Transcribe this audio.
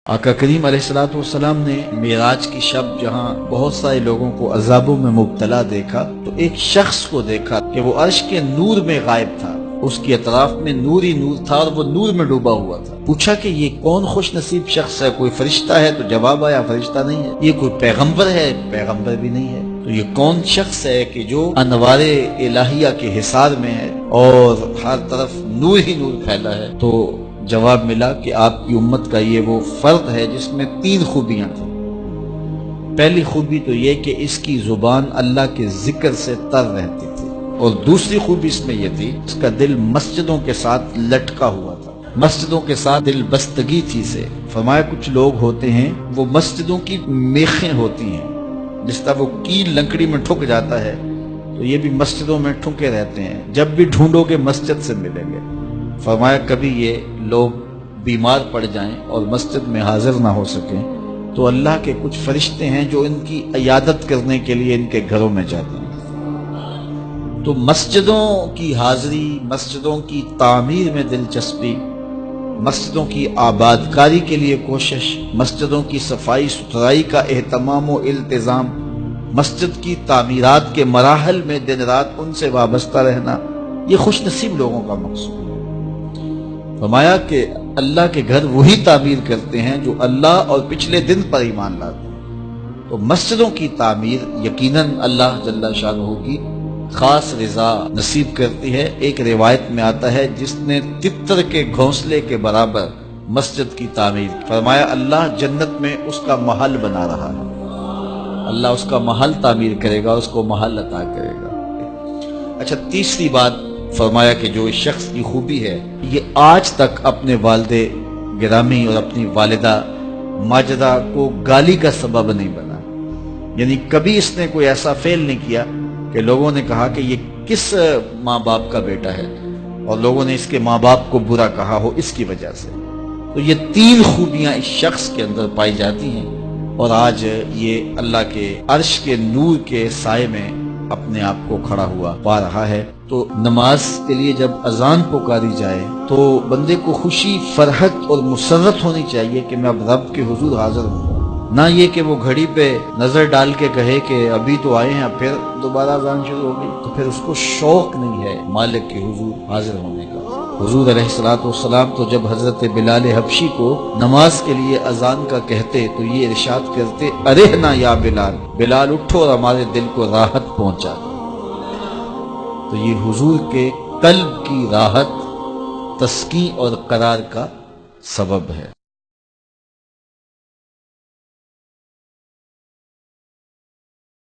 آقا کریم अलैहिस्सलाम ने मेराज की शब जहां बहुत सारे लोगों को अजाबों में मुब्तला देखा तो एक शख्स को देखा कि वो अर्श के नूर में गायब था, उसके अतराफ में नूर ही नूर था और वो नूर में डूबा हुआ था। पूछा कि ये कौन खुश नसीब शख्स है, कोई फरिश्ता है? तो जवाब आया फरिश्ता नहीं है। ये कोई पैगंबर है? पैगंबर भी नहीं है। तो ये कौन शख्स है कि जो अनवारे इलाहिया के हिसार में है और हर तरफ नूर ही नूर फैला है? तो जवाब मिला कि आपकी उम्मत का ये वो फर्द है जिसमें 3 खूबियां थी। पहली खूबी तो ये कि इसकी जुबान अल्लाह के जिक्र से तर रहती थी, और दूसरी खूबी इसमें यह थी इसका दिल मस्जिदों के साथ लटका हुआ था, मस्जिदों के साथ दिल बस्तगी थी से। फरमाया कुछ लोग होते हैं वो मस्जिदों की मेखें होती हैं, जिस तरह वो कील लकड़ी में ठुक जाता है तो ये भी मस्जिदों में ठुके रहते हैं, जब भी ढूंढोगे मस्जिद से मिलेंगे। फरमाया कभी ये लोग बीमार पड़ जाएं और मस्जिद में हाजिर ना हो सकें तो अल्लाह के कुछ फरिश्ते हैं जो इनकी इयादत करने के लिए इनके घरों में जाते हैं। तो मस्जिदों की हाजिरी, मस्जिदों की तामीर में दिलचस्पी, मस्जिदों की आबादकारी के लिए कोशिश, मस्जिदों की सफाई सुथराई का एहतमाम व इल्तिजाम, मस्जिद की तामीरात के मराहल में दिन रात उनसे वाबस्ता रहना, ये खुश नसीब लोगों का मकसूद। फरमाया कि अल्लाह के घर वही तामीर करते हैं जो अल्लाह और पिछले दिन पर ईमान लाते हैं। तो मस्जिदों की तामीर यकीनन अल्लाह जल्ला शानहू की खास रिजा नसीब करती है। एक रिवायत में आता है जिसने तितर के घोंसले के बराबर मस्जिद की तामीर, फरमाया अल्लाह जन्नत में उसका महल बना रहा है, अल्लाह उसका महल तामीर करेगा, उसको महल अता करेगा। अच्छा, तीसरी बात फरमाया कि जो इस शख्स की खूबी है ये आज तक अपने वालिदे गिरामी और अपनी वालिदा माजिदा को गाली का सबब नहीं बना। यानी कभी इसने कोई ऐसा फेल नहीं किया कि लोगों ने कहा कि ये किस माँ बाप का बेटा है और लोगों ने इसके माँ बाप को बुरा कहा हो इसकी वजह से। तो ये 3 खूबियां इस शख्स के अंदर पाई जाती हैं और आज ये अल्लाह के अर्श के नूर के साए में अपने आप को खड़ा हुआ पा रहा है। तो नमाज के लिए जब अजान पुकारी जाए तो बंदे को खुशी, फरहत और मुसर्रत होनी चाहिए कि मैं अब रब के हुजूर हाजिर हूँ, ना ये कि वो घड़ी पे नजर डाल के कहे कि अभी तो आए हैं फिर दोबारा अजान शुरू हो गई, तो फिर उसको शौक नहीं है मालिक के हुजूर हाजिर होने का। हुजूर अलैहिस्सलाम तो जब हजरत बिलाल हबशी को नमाज के लिए अजान का कहते तो ये इरशाद करते, अरे ना या बिलाल, बिलाल उठो और हमारे दिल को राहत पहुंचा दो। तो ये हुजूर के कल्ब की राहत, तस्कीन और करार का सबब है।